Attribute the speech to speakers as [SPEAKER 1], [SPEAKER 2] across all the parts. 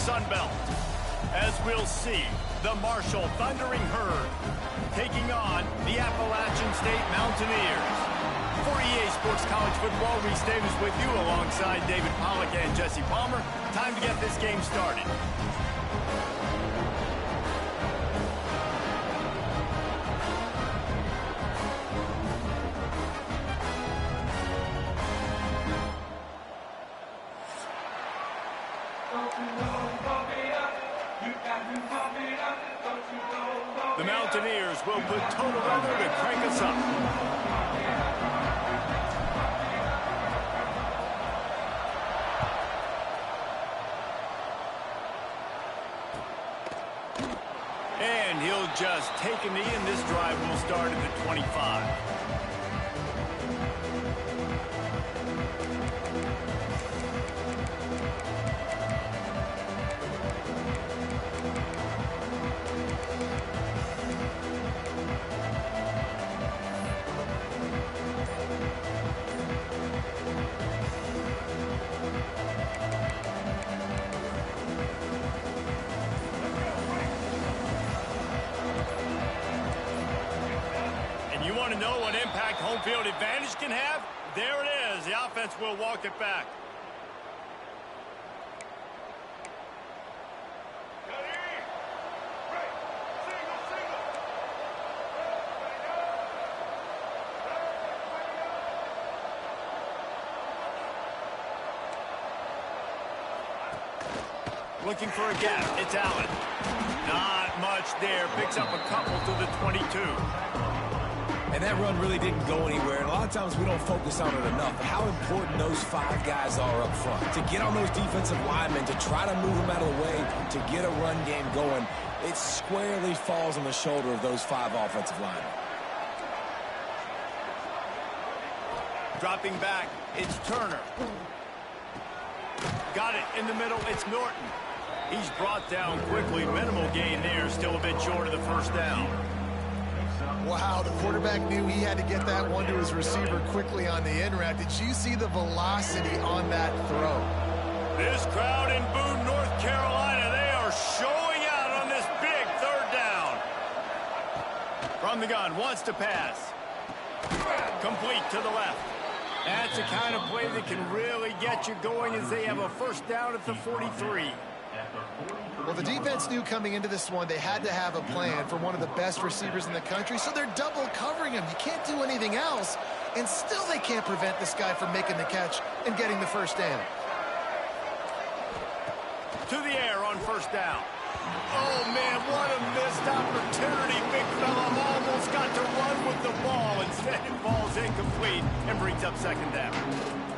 [SPEAKER 1] Sun Belt. As we'll see, the Marshall Thundering Herd taking on the Appalachian State Mountaineers. For EA Sports College Football, Reese Davis with you alongside David Pollack and Jesse Palmer. Time to get this game started. The Mountaineers will put total weather to crank us up. And he'll just take a knee, and this drive will start at the 25. Want to know what impact home field advantage can have? There it is. The offense will walk it back. Looking for a gap. It's Allen. Not much there. Picks up a couple to the 22.
[SPEAKER 2] And that run really didn't go anywhere. And a lot of times we don't focus on it enough. But how important those 5 guys are up front. To get on those defensive linemen, to try to move them out of the way, to get a run game going, it squarely falls on the shoulder of those 5 offensive linemen.
[SPEAKER 1] Dropping back, it's Turner. Got it in the middle, it's Norton. He's brought down quickly. Minimal gain there, still a bit short of the first down.
[SPEAKER 3] Wow, the quarterback knew he had to get that one to his receiver quickly on the in route. Did you see the velocity on that throw?
[SPEAKER 1] This crowd in Boone, North Carolina, they are showing out on this big third down. From the gun, wants to pass. Complete to the left. That's the kind of play that can really get you going as they have a first down at the 43.
[SPEAKER 3] Well, the defense knew coming into this one they had to have a plan for one of the best receivers in the country, so they're double covering him. You can't do anything else, and still they can't prevent this guy from making the catch and getting the first down.
[SPEAKER 1] To the air on first down. Oh, man, what a missed opportunity. Big fella almost got to run with the ball. Instead, it falls incomplete and brings up second down.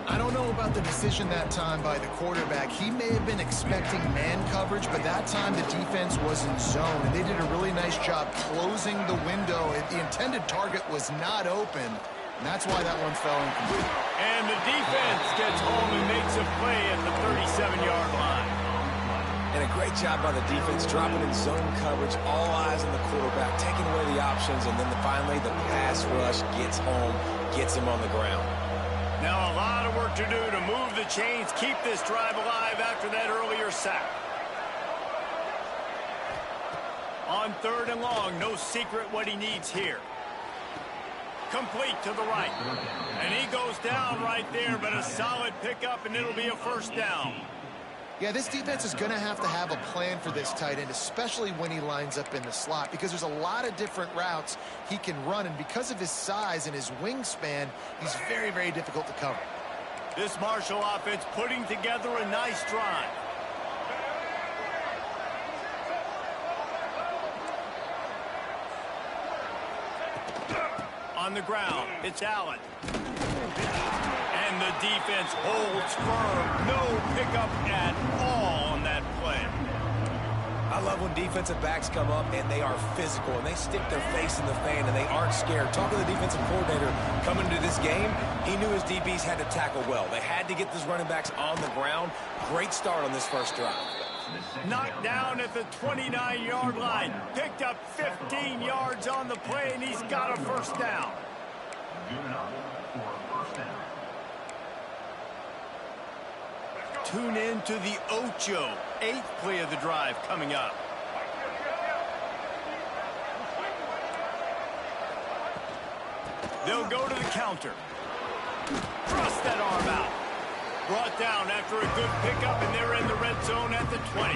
[SPEAKER 3] I don't know about the decision that time by the quarterback. He may have been expecting man coverage, but that time the defense was in zone, and they did a really nice job closing the window. The intended target was not open, and that's why that one fell incomplete.
[SPEAKER 1] And the defense gets home and makes a play at the 37-yard line.
[SPEAKER 2] And a great job by the defense, dropping in zone coverage, all eyes on the quarterback, taking away the options, and then finally the pass rush gets home, gets him on the ground.
[SPEAKER 1] Now a lot of work to do to move the chains, keep this drive alive after that earlier sack. On third and long, no secret what he needs here. Complete to the right. And he goes down right there, but a solid pickup, and it'll be a first down.
[SPEAKER 3] Yeah, this defense is going to have a plan for this tight end, especially when he lines up in the slot, because there's a lot of different routes he can run, and because of his size and his wingspan, he's very, very difficult to cover.
[SPEAKER 1] This Marshall offense putting together a nice drive. On the ground, it's Allen. And the defense holds firm. No pickup at all on that play.
[SPEAKER 2] I love when defensive backs come up and they are physical and they stick their face in the fan and they aren't scared. Talking to the defensive coordinator coming into this game, he knew his DBs had to tackle well. They had to get those running backs on the ground. Great start on this first drive.
[SPEAKER 1] Knocked down at the 29-yard line. Picked up 15 yards on the play, and he's got a first down. tune in to the Ocho. 8th play of the drive coming up. They'll go to the counter. Thrust that arm out. Brought down after a good pickup, and they're in the red zone at the 20.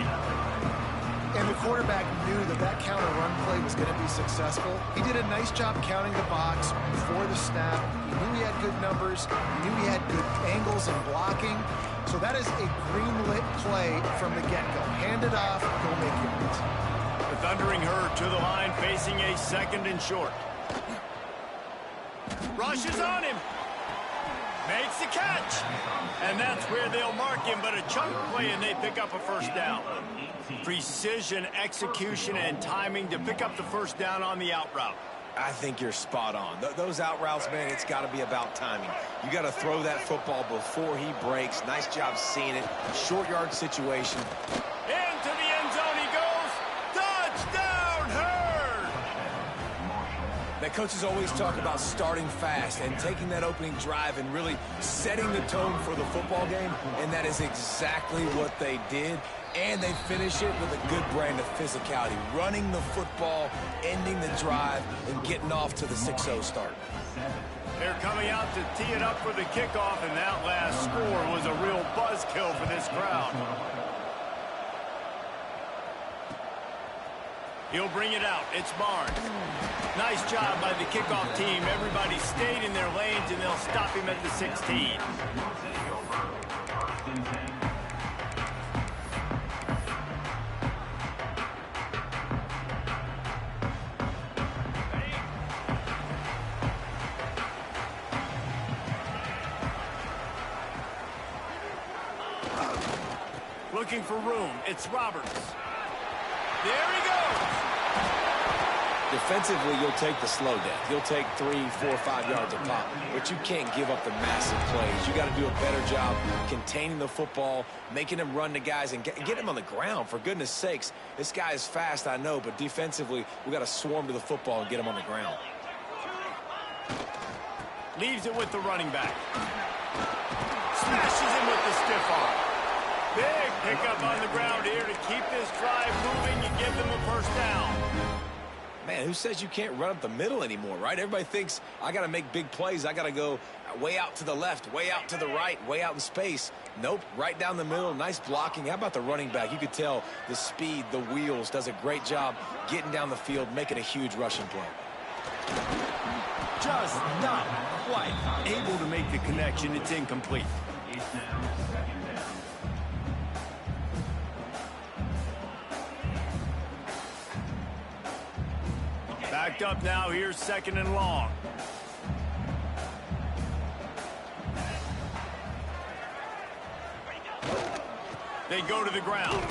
[SPEAKER 3] And the quarterback knew that that counter run play was going to be successful. He did a nice job counting the box before the snap. He knew he had good numbers. He knew he had good angles and blocking. So that is a green-lit play from the get-go. Hand it off, go make yards.
[SPEAKER 1] The thundering herd to the line, facing a 2nd and short. Rushes on him. Makes the catch. And that's where they'll mark him, but a chunk play, and they pick up a first down. Precision, execution, and timing to pick up the first down on the out route.
[SPEAKER 2] I think you're spot on. Those out routes, man, it's got to be about timing. You got to throw that football before he breaks. Nice job seeing it. Short yard situation.
[SPEAKER 1] Into the end zone he goes. Touchdown, Herd!
[SPEAKER 2] The coaches always talk about starting fast and taking that opening drive and really setting the tone for the football game, and that is exactly what they did. And they finish it with a good brand of physicality, running the football, ending the drive, and getting off to the 6-0 start.
[SPEAKER 1] They're coming out to tee it up for the kickoff, and that last score was a real buzzkill for this crowd. He'll bring it out. It's Barnes. Nice job by the kickoff team. Everybody stayed in their lanes, and they'll stop him at the 16. Looking for room. It's Roberts. There he goes.
[SPEAKER 2] Defensively, you'll take the slow death. You'll take 3, 4, 5 yards a pop, but you can't give up the massive plays. You got to do a better job containing the football, making him run to guys, and get him on the ground. For goodness sakes, this guy is fast, I know, but defensively, we got to swarm to the football and get him on the ground.
[SPEAKER 1] Leaves it with the running back. Smashes him with the stiff arm. Big pickup on the ground here to keep this drive moving and give them a first down.
[SPEAKER 2] Man, who says you can't run up the middle anymore, right? Everybody thinks I got to make big plays. I got to go way out to the left, way out to the right, way out in space. Nope, right down the middle. Nice blocking. How about the running back? You could tell the speed, the wheels, does a great job getting down the field, making a huge rushing play.
[SPEAKER 1] Just not quite able to make the connection. It's incomplete. Backed up now. Here's 2nd and long. They go to the ground.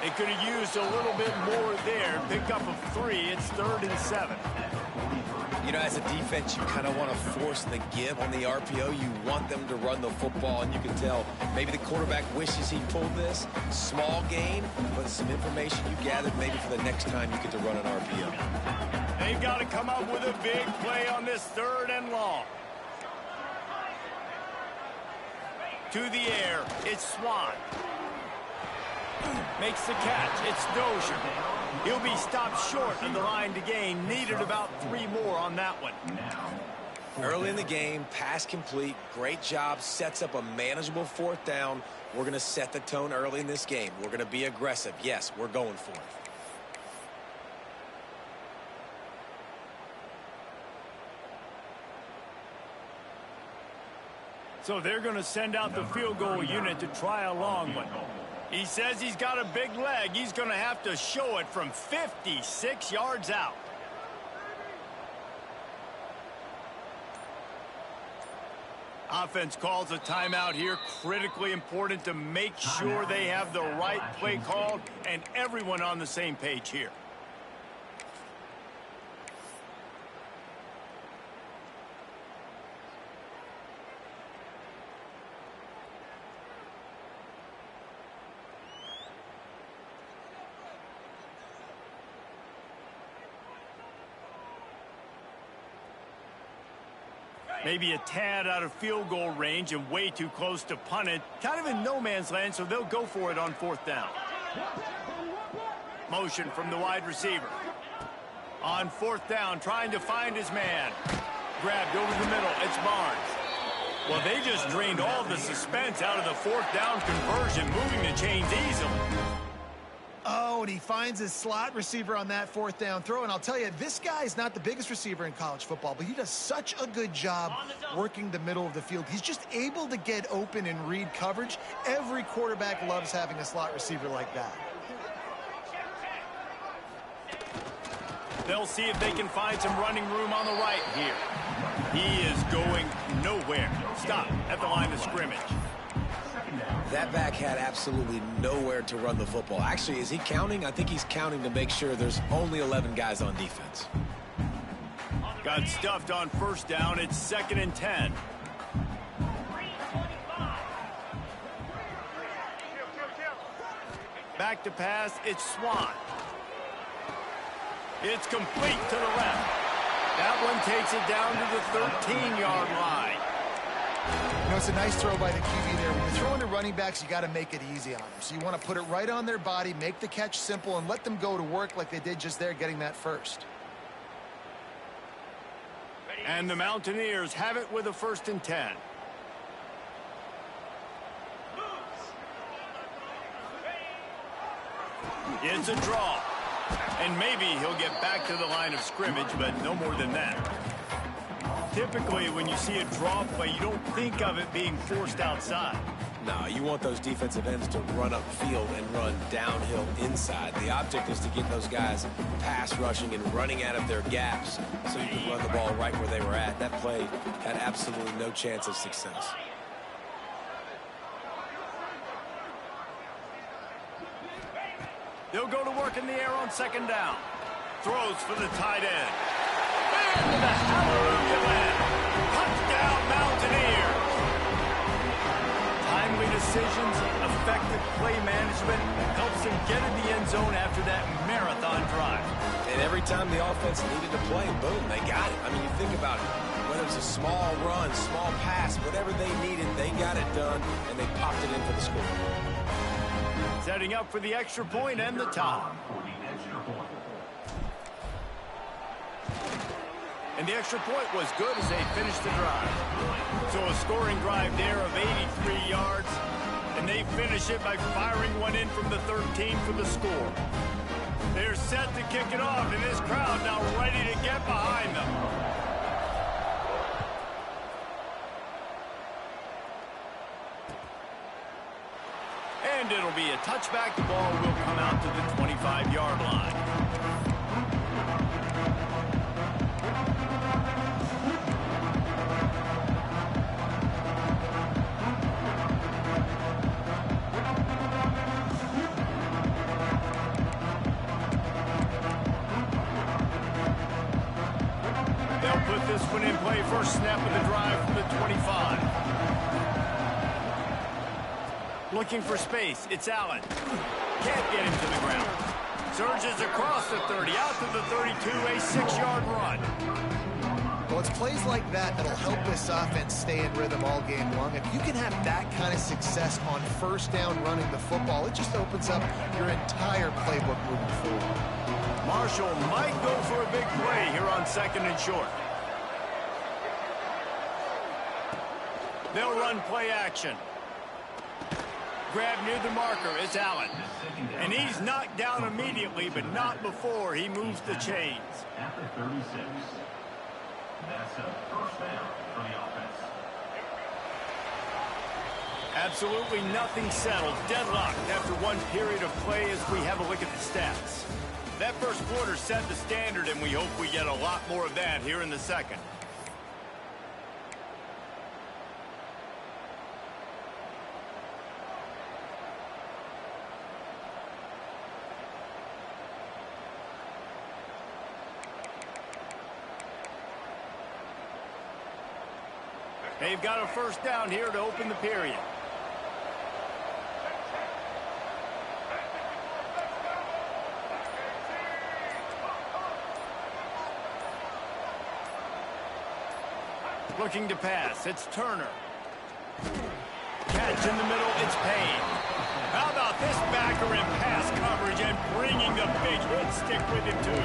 [SPEAKER 1] They could have used a little bit more there. Pick up of 3. It's 3rd and 7.
[SPEAKER 2] You know, as a defense, you kind of want to force the give on the RPO. You want them to run the football, and you can tell maybe the quarterback wishes he pulled this. Small gain, but some information you gathered maybe for the next time you get to run an RPO.
[SPEAKER 1] They've got to come up with a big play on this 3rd and long. To the air, it's Swan. Makes the catch. It's Dozier. He'll be stopped short of the line to gain. Needed about 3 more on that one.
[SPEAKER 2] Early in the game, pass complete. Great job. Sets up a manageable 4th down. We're going to set the tone early in this game. We're going to be aggressive. Yes, we're going for it.
[SPEAKER 1] So they're going to send out the field goal unit to try a long one. He says he's got a big leg. He's going to have to show it from 56 yards out. Offense calls a timeout here. Critically important to make sure they have the right play called and everyone on the same page here. Maybe a tad out of field goal range and way too close to punt it. Kind of in no man's land, so they'll go for it on 4th down. Motion from the wide receiver. On 4th down, trying to find his man. Grabbed over the middle. It's Barnes. Well, they just drained all the suspense out of the 4th down conversion, moving the chains easily.
[SPEAKER 3] Oh, and he finds his slot receiver on that 4th down throw. And I'll tell you, this guy is not the biggest receiver in college football, but he does such a good job working the middle of the field. He's just able to get open and read coverage. Every quarterback loves having a slot receiver like that.
[SPEAKER 1] They'll see if they can find some running room on the right here. He is going nowhere. Stop at the line of scrimmage.
[SPEAKER 2] That back had absolutely nowhere to run the football. Actually, is he counting? I think he's counting to make sure there's only 11 guys on defense.
[SPEAKER 1] Got stuffed on 1st down. It's 2nd and 10. Back to pass. It's Swan. It's complete to the left. That one takes it down to the 13-yard line.
[SPEAKER 3] You know, it's a nice throw by the QB there. When you're throwing to running backs, you got to make it easy on them. So you want to put it right on their body, make the catch simple, and let them go to work like they did just there, getting that first.
[SPEAKER 1] And the Mountaineers have it with a 1st and 10. It's a draw. And maybe he'll get back to the line of scrimmage, but no more than that. Typically, when you see a draw play, you don't think of it being forced outside.
[SPEAKER 2] No, you want those defensive ends to run upfield and run downhill inside. The object is to get those guys pass rushing and running out of their gaps so you can run the ball right where they were at. That play had absolutely no chance of success.
[SPEAKER 1] They'll go to work in the air on 2nd down. Throws for the tight end. And the hallelujah land. Touchdown Mountaineers. Timely decisions, effective play management helps them get in the end zone after that marathon drive.
[SPEAKER 2] And every time the offense needed to play, boom, they got it. I mean, you think about it. Whether it's a small run, small pass, whatever they needed, they got it done, and they popped it in for the score.
[SPEAKER 1] Setting up for the extra point and the tie. And the extra point was good as they finished the drive. So a scoring drive there of 83 yards. And they finish it by firing one in from the 13 for the score. They're set to kick it off, and this crowd now ready to get behind them. And it'll be a touchback. The ball will come out to the 25-yard line. They'll put this one in play. First snap of the drive from the 25. Looking for space. It's Allen. Can't get him to the ground. Surges across the 30, out to the 32, a 6-yard run.
[SPEAKER 3] Well, it's plays like that that'll help this offense stay in rhythm all game long. If you can have that kind of success on 1st down running the football, it just opens up your entire playbook moving forward.
[SPEAKER 1] Marshall might go for a big play here on 2nd and short. They'll run play action. Grab near the marker, it's Allen. And he's knocked down immediately, but not before he moves the chains.
[SPEAKER 4] After 36, that's a 1st down for the offense.
[SPEAKER 1] Absolutely nothing settled. Deadlocked after one period of play as we have a look at the stats. That first quarter set the standard, and we hope we get a lot more of that here in the second. They've got a 1st down here to open the period. Looking to pass. It's Turner. Catch in the middle. It's Payne. How about this backer in pass coverage and bringing the big hit stick with him, too?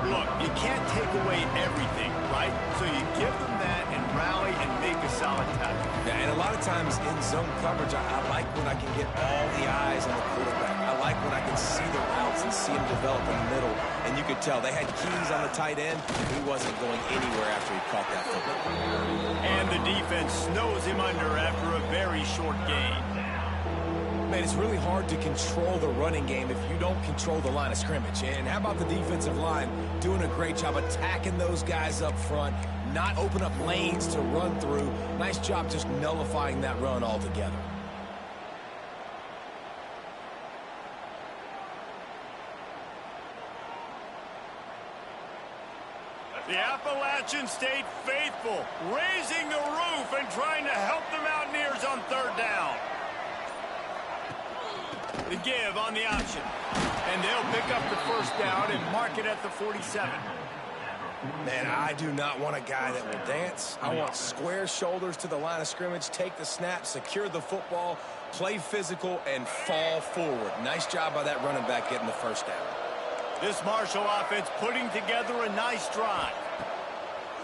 [SPEAKER 1] Look, you can't take away everything, right? So you give them that and rally and make a solid tackle.
[SPEAKER 2] Yeah, and a lot of times in zone coverage, I like when I can get all the eyes on the quarterback. I like when I can see the routes and see him develop in the middle. And you could tell they had keys on the tight end. He wasn't going anywhere after he caught that football.
[SPEAKER 1] And the defense snows him under after a very short gain.
[SPEAKER 2] Man, it's really hard to control the running game if you don't control the line of scrimmage. And how about the defensive line doing a great job attacking those guys up front, not open up lanes to run through. Nice job just nullifying that run altogether.
[SPEAKER 1] The Appalachians stayed faithful, raising the roof and trying to help the Mountaineers on third down. The give on the option. And they'll pick up the first down and mark it at the 47.
[SPEAKER 2] Man, I do not want a guy that will dance. I want square shoulders to the line of scrimmage, take the snap, secure the football, play physical, and fall forward. Nice job by that running back getting the first down.
[SPEAKER 1] This Marshall offense putting together a nice drive.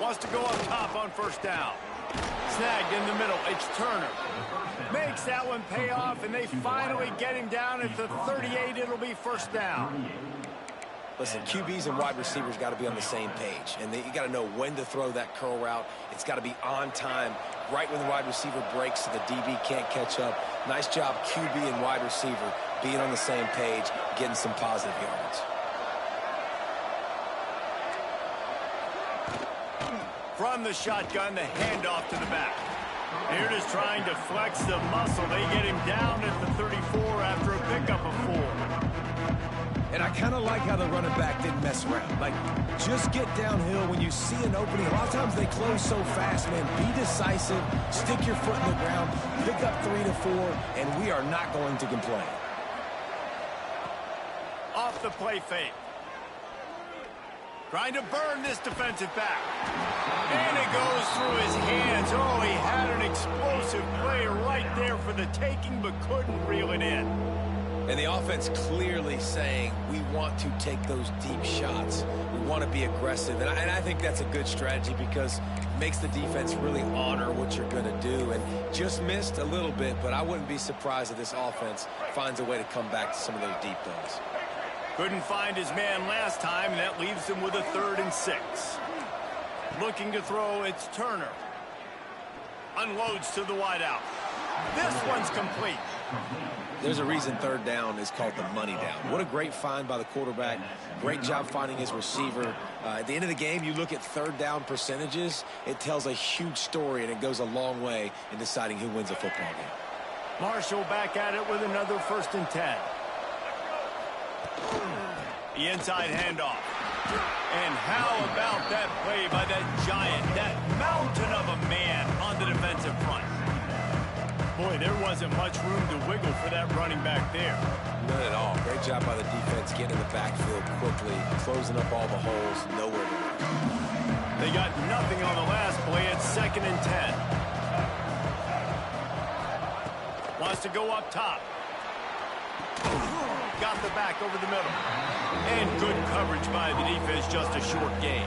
[SPEAKER 1] Wants to go up top on first down. Snagged in the middle. It's Turner. Makes that one pay off, and they finally get him down at the 38. It'll be first down.
[SPEAKER 2] Listen, QBs and wide receivers got to be on the same page, and you got to know when to throw that curl route. It's got to be on time, right when the wide receiver breaks so the DB can't catch up. Nice job, QB and wide receiver, being on the same page, getting some positive yards.
[SPEAKER 1] From the shotgun, the handoff to the back. Here it is trying to flex the muscle. They get him down at the 34 after a pickup of 4.
[SPEAKER 2] And I kind of like how the running back didn't mess around. Like, just get downhill when you see an opening. A lot of times they close so fast, man. Be decisive, stick your foot in the ground, pick up 3 to 4, and we are not going to complain.
[SPEAKER 1] Off the play fake. Trying to burn this defensive back. And it goes through his hands. Oh, he had an explosive play right there for the taking, but couldn't reel it in.
[SPEAKER 2] And the offense clearly saying, we want to take those deep shots. We want to be aggressive. And I think that's a good strategy because it makes the defense really honor what you're going to do. And just missed a little bit, but I wouldn't be surprised if this offense finds a way to come back to some of those deep plays.
[SPEAKER 1] Couldn't find his man last time, and that leaves him with a 3rd and 6. Looking to throw, it's Turner. Unloads to the wideout. This one's complete.
[SPEAKER 2] There's a reason 3rd down is called the money down. What a great find by the quarterback. Great job finding his receiver. At the end of the game, you look at 3rd down percentages. It tells a huge story, and it goes a long way in deciding who wins a football game.
[SPEAKER 1] Marshall back at it with another 1st and 10. The inside handoff. And how about that play by that giant, that mountain of a man on the defensive front? Boy, there wasn't much room to wiggle for that running back there.
[SPEAKER 2] None at all. Great job by the defense getting in the backfield quickly, closing up all the holes, nowhere to run.
[SPEAKER 1] They got nothing on the last play. It's 2nd and 10. Wants to go up top. Got the back over the middle. And good coverage by the defense, just a short gain.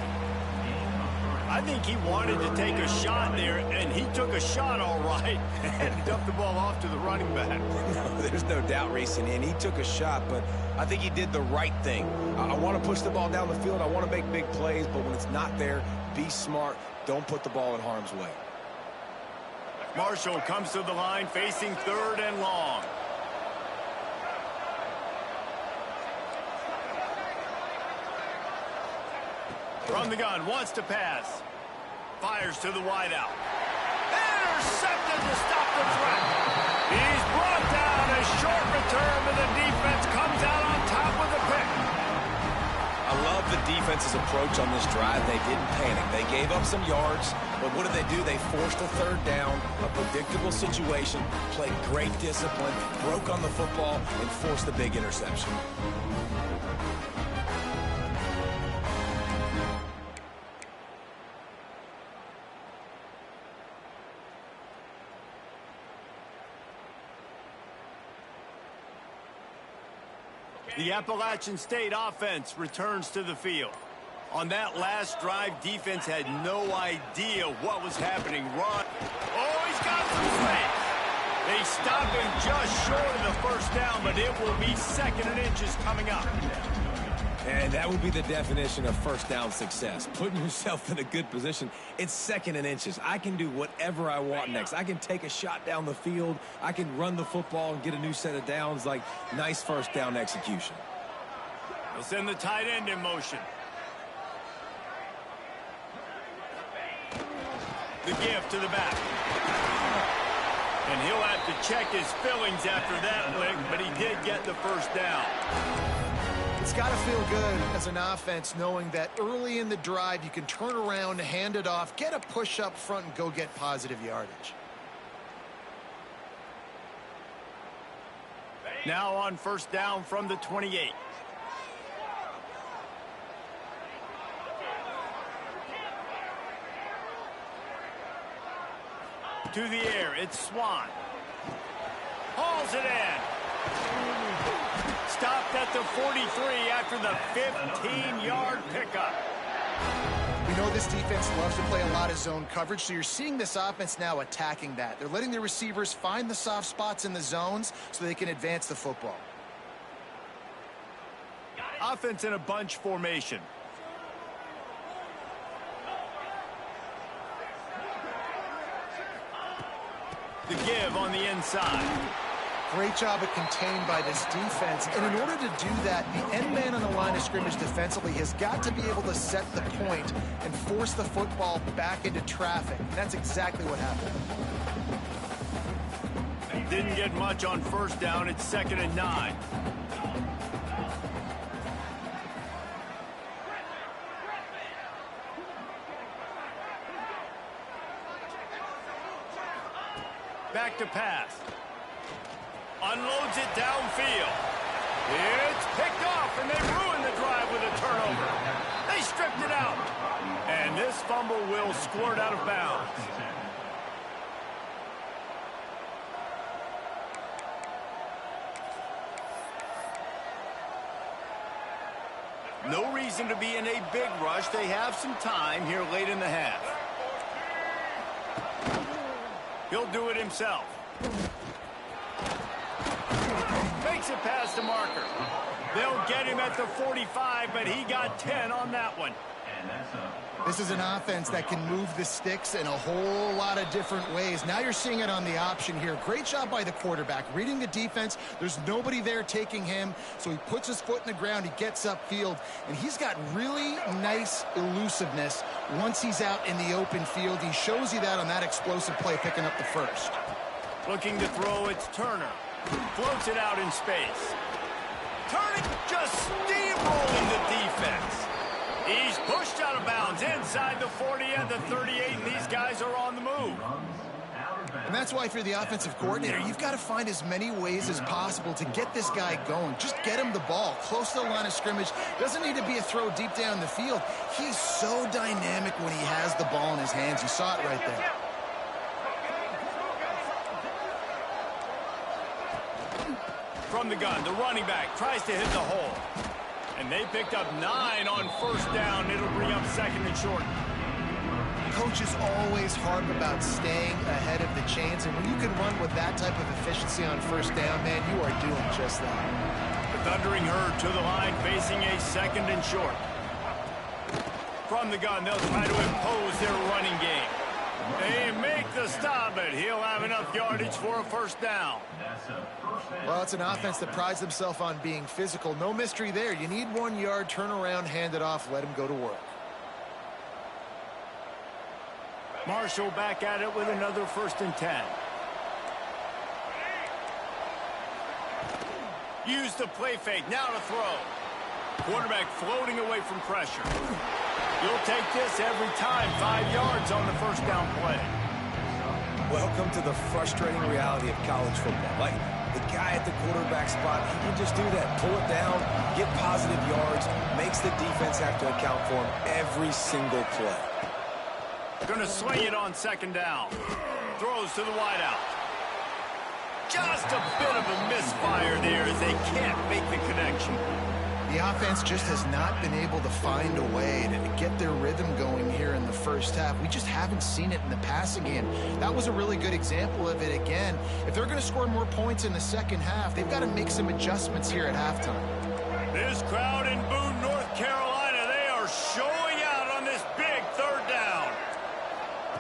[SPEAKER 1] I think he wanted to take a shot there, and he took a shot all right and dumped the ball off to the running back.
[SPEAKER 2] No, there's no doubt, racing in. He took a shot, but I think he did the right thing. I want to push the ball down the field. I want to make big plays, but when it's not there, be smart. Don't put the ball in harm's way.
[SPEAKER 1] Marshall comes to the line facing 3rd and long. From the gun, wants to pass. Fires to the wideout. Intercepted to stop the threat. He's brought down. A short return, but the defense comes out on top with the pick.
[SPEAKER 2] I love the defense's approach on this drive. They didn't panic. They gave up some yards, but what did they do? They forced a 3rd down, a predictable situation, played great discipline, broke on the football, and forced the big interception.
[SPEAKER 1] The Appalachian State offense returns to the field. On that last drive, defense had no idea what was happening. Run. Oh, he's got some space. They stop him just short of the first down, but it will be 2nd and inches coming up.
[SPEAKER 2] And that would be the definition of first down success. Putting yourself in a good position. It's 2nd and inches. I can do whatever I want next. I can take a shot down the field. I can run the football and get a new set of downs. Like, nice first down execution.
[SPEAKER 1] They'll send the tight end in motion. The give to the back. And he'll have to check his fillings after that lick, but he did get the first down.
[SPEAKER 3] It's got to feel good as an offense knowing that early in the drive you can turn around, hand it off, get a push up front, and go get positive yardage.
[SPEAKER 1] Now on first down from the 28. To the air, it's Swan. Hauls it in. Stopped at the 43 after the 15-yard pickup.
[SPEAKER 3] We know this defense loves to play a lot of zone coverage, so you're seeing this offense now attacking that. They're letting the receivers find the soft spots in the zones so they can advance the football.
[SPEAKER 1] Offense in a bunch formation. The give on the inside.
[SPEAKER 3] Great job at contained by this defense. And in order to do that, the end man on the line of scrimmage defensively has got to be able to set the point and force the football back into traffic. And that's exactly what happened.
[SPEAKER 1] Didn't get much on first down. It's 2nd and 9. Back to pass. Unloads it downfield. It's picked off, and they ruin the drive with a turnover. They stripped it out. And this fumble will squirt out of bounds. No reason to be in a big rush. They have some time here late in the half. He'll do it himself. Makes it past the marker. They'll get him at the 45, but he got 10 on that one.
[SPEAKER 3] This is an offense that can move the sticks in a whole lot of different ways. Now you're seeing it on the option here. Great job by the quarterback. Reading the defense, there's nobody there taking him, so he puts his foot in the ground, he gets upfield, and he's got really nice elusiveness once he's out in the open field. He shows you that on that explosive play, picking up the first.
[SPEAKER 1] Looking to throw, it's Turner. Floats it out in space. Turner just steamrolling the defense. He's pushed out of bounds inside the 40 and the 38, and these guys are on the move.
[SPEAKER 3] And that's why if you're the offensive coordinator, you've got to find as many ways as possible to get this guy going. Just get him the ball close to the line of scrimmage. Doesn't need to be a throw deep down the field. He's so dynamic when he has the ball in his hands. You saw it right there.
[SPEAKER 1] From the gun, the running back tries to hit the hole. And they picked up 9 on first down. It'll bring up 2nd and short.
[SPEAKER 3] Coaches always harp about staying ahead of the chains, and when you can run with that type of efficiency on first down, man, you are doing just that.
[SPEAKER 1] The Thundering Herd to the line, facing a 2nd and short. From the gun, they'll try to impose their running game. They make the stop, but he'll have enough yardage for a first down.
[SPEAKER 3] Well, it's an offense that prides themselves on being physical. No mystery there. You need 1 yard, turn around, hand it off, let him go to work.
[SPEAKER 1] Marshall back at it with another 1st and 10. Use the play fake, now to throw. Quarterback floating away from pressure. You'll take this every time. 5 yards on the first down play.
[SPEAKER 2] Welcome to the frustrating reality of college football. Like, the guy at the quarterback spot, he can just do that. Pull it down, get positive yards, makes the defense have to account for him every single play.
[SPEAKER 1] Going to swing it on 2nd down. Throws to the wideout. Just a bit of a misfire there as they can't make the connection.
[SPEAKER 3] The offense just has not been able to find a way to get their rhythm going here in the first half. We just haven't seen it in the passing game. That was a really good example of it again. If they're going to score more points in the second half, they've got to make some adjustments here at halftime.
[SPEAKER 1] This crowd in Boone, North Carolina, they are showing out on this big third down.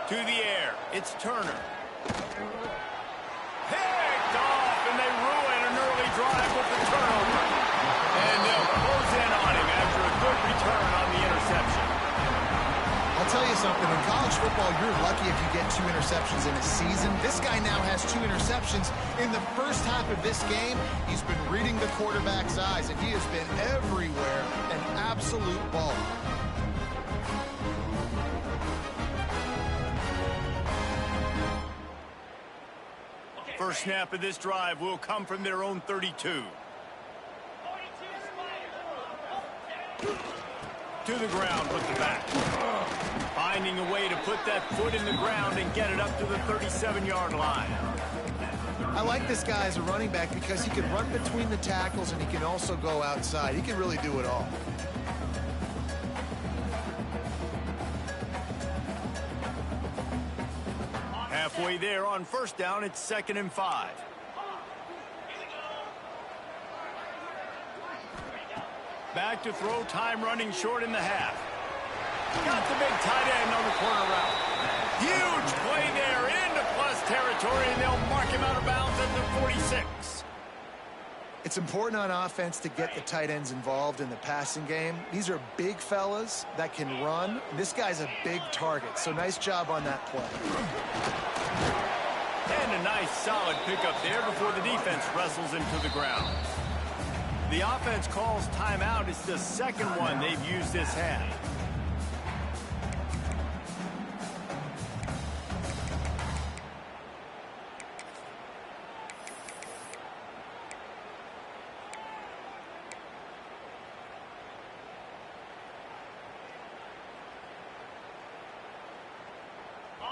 [SPEAKER 1] To the air, it's Turner. Picked off, and they ruin an early drive with the turnover. And they'll close in on him after a good return on the interception.
[SPEAKER 3] I'll tell you something, in college football, you're lucky if you get 2 interceptions in a season. This guy now has 2 interceptions. In the first half of this game, he's been reading the quarterback's eyes, and he has been everywhere, an absolute ball.
[SPEAKER 1] First snap of this drive will come from their own 32. To the ground with the back. Finding a way to put that foot in the ground and get it up to the 37-yard line.
[SPEAKER 3] I like this guy as a running back because he can run between the tackles and he can also go outside. He can really do it all.
[SPEAKER 1] Halfway there on first down, it's 2nd and 5. Back to throw, time running short in the half. Got the big tight end on the corner route. Huge play there into plus territory, and they'll mark him out of bounds at the 46.
[SPEAKER 3] It's important on offense to get the tight ends involved in the passing game. These are big fellas that can run. This guy's a big target, so nice job on that play.
[SPEAKER 1] And a nice solid pickup there before the defense wrestles him to the ground. The offense calls timeout. It's the second one they've used this half.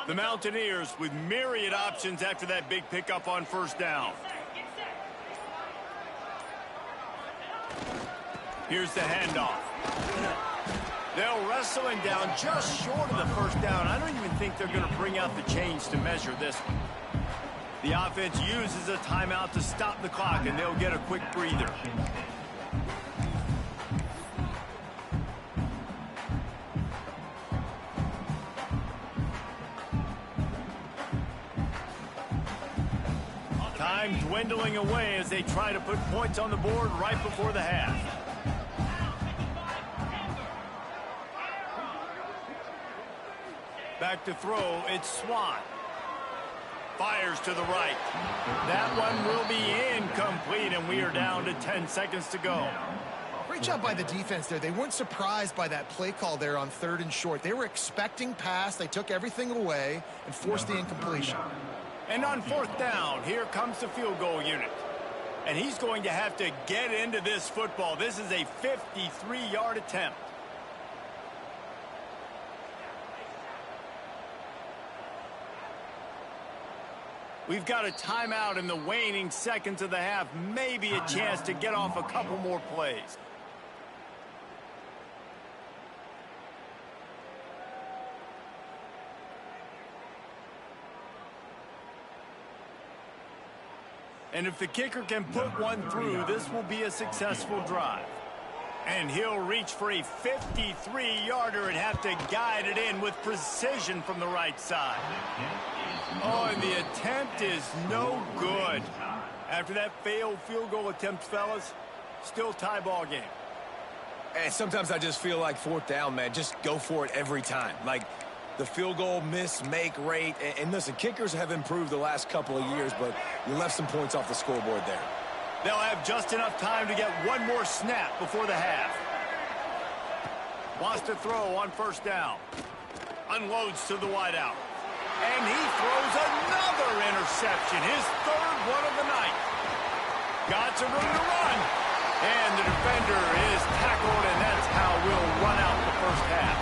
[SPEAKER 1] The Mountaineers with myriad options after that big pickup on first down. Here's the handoff. They'll wrestle him down just short of the first down. I don't even think they're going to bring out the chains to measure this one. The offense uses a timeout to stop the clock, and they'll get a quick breather. Time dwindling away as they try to put points on the board right before the half. Back to throw, it's Swan. Fires to the right. That one will be incomplete, and we are down to 10 seconds to go.
[SPEAKER 3] Great job by the defense there. They weren't surprised by that play call there on 3rd and short. They were expecting pass. They took everything away and forced the incompletion.
[SPEAKER 1] And on 4th down, here comes the field goal unit. And he's going to have to get into this football. This is a 53-yard attempt. We've got a timeout in the waning seconds of the half. Maybe a chance to get off a couple more plays. And if the kicker can put one through, this will be a successful drive. And he'll reach for a 53-yarder and have to guide it in with precision from the right side. Oh, and the attempt is no good. After that failed field goal attempt, fellas, still tie ball game.
[SPEAKER 2] And sometimes I just feel like 4th down, man, just go for it every time. Like, the field goal miss-make rate. And listen, kickers have improved the last couple of years, but you left some points off the scoreboard there.
[SPEAKER 1] They'll have just enough time to get one more snap before the half. Wants to throw on 1st down. Unloads to the wideout. And he throws another interception, his 3rd one of the night. Got some room to run. And the defender is tackled, and that's how we'll run out the first half.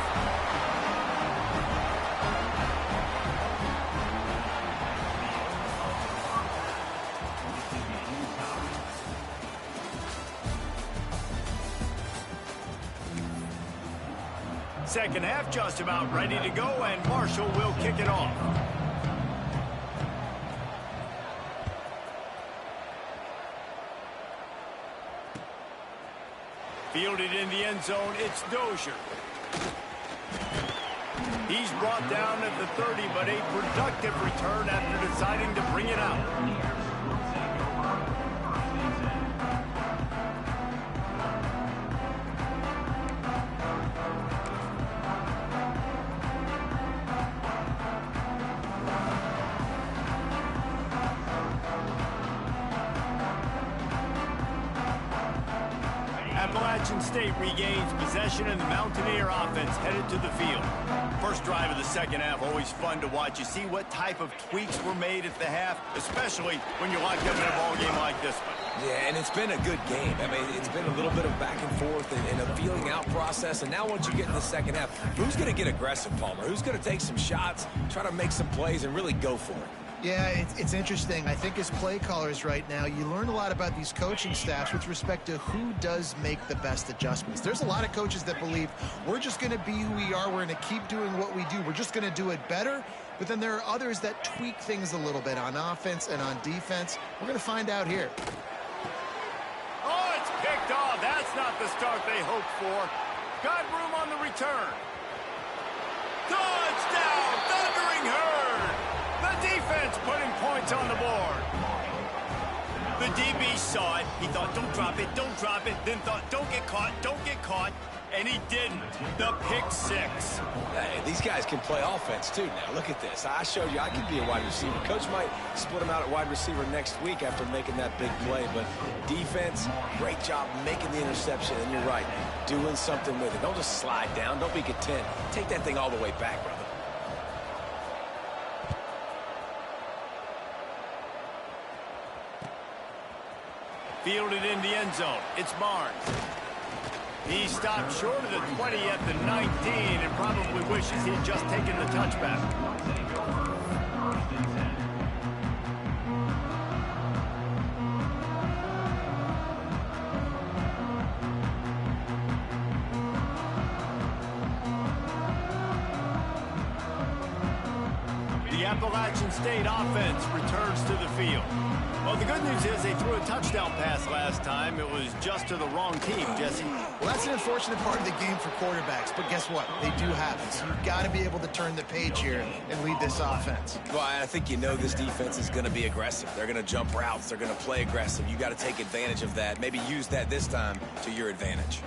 [SPEAKER 1] Second half just about ready to go, and Marshall will kick it off. Fielded in the end zone, it's Dozier. He's brought down at the 30, but a productive return after deciding to bring it out. Appalachian State regains possession, and the Mountaineer offense headed to the field. First drive of the second half, always fun to watch. You see what type of tweaks were made at the half, especially when you're locked up in a ball game like this one.
[SPEAKER 2] Yeah, and it's been a good game. I mean, it's been a little bit of back and forth and a feeling out process. And now once you get in the second half, who's going to get aggressive, Palmer? Who's going to take some shots, try to make some plays, and really go for it?
[SPEAKER 3] Yeah, it's interesting. I think as play callers right now, you learn a lot about these coaching staffs with respect to who does make the best adjustments. There's a lot of coaches that believe we're just going to be who we are. We're going to keep doing what we do. We're just going to do it better. But then there are others that tweak things a little bit on offense and on defense. We're going to find out here.
[SPEAKER 1] Oh, it's picked off. That's not the start they hoped for. Got room on the return. Touchdown, Thundering Herd. The defense putting points on the board. The DB saw it. He thought, don't drop it, don't drop it. Then thought, don't get caught. And he didn't. The pick six.
[SPEAKER 2] Hey, these guys can play offense, too. Now, look at this. I showed you I could be a wide receiver. Coach might split him out at wide receiver next week after making that big play. But defense, great job making the interception. And you're right, doing something with it. Don't just slide down. Don't be content. Take that thing all the way back, brother.
[SPEAKER 1] Fielded in the end zone. It's Barnes. He stopped short of the 20 at the 19 and probably wishes he'd just taken the touchback. The Appalachian State offense returns to the field. Well, the good news is they threw a touchdown pass last time. It was just to the wrong team, Jesse.
[SPEAKER 3] Well, that's an unfortunate part of the game for quarterbacks, but guess what? They do have it. So you've got to be able to turn the page here and lead this offense.
[SPEAKER 2] Well, I think you know this defense is going to be aggressive. They're going to jump routes. They're going to play aggressive. You got to take advantage of that. Maybe use that this time to your advantage.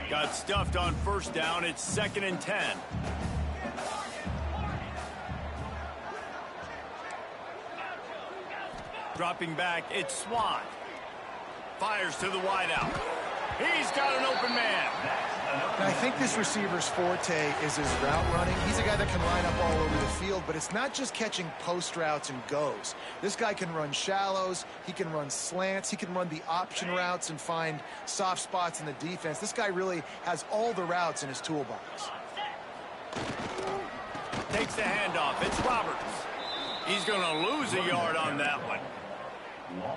[SPEAKER 1] Got stuffed on first down. It's 2nd and 10. Dropping back, it's Swan. Fires to the wideout. He's got an open man.
[SPEAKER 3] And I think this receiver's forte is his route running. He's a guy that can line up all over the field, but it's not just catching post routes and goes. This guy can run shallows, he can run slants, he can run the option routes and find soft spots in the defense. This guy really has all the routes in his toolbox.
[SPEAKER 1] Takes the handoff. It's Roberts. He's going to lose a yard on that one.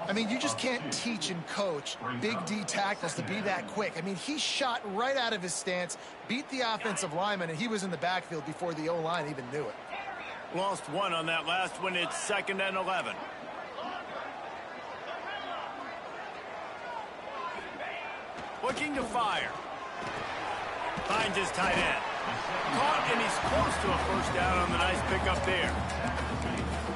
[SPEAKER 3] I mean, you just can't teach and coach Big D tackles to be that quick. I mean, he shot right out of his stance, beat the offensive lineman, and he was in the backfield before the O-line even knew it.
[SPEAKER 1] Lost one on that last one. It's 2nd and 11. Looking to fire. Finds his tight end. Caught, and he's close to a first down on the nice pickup there.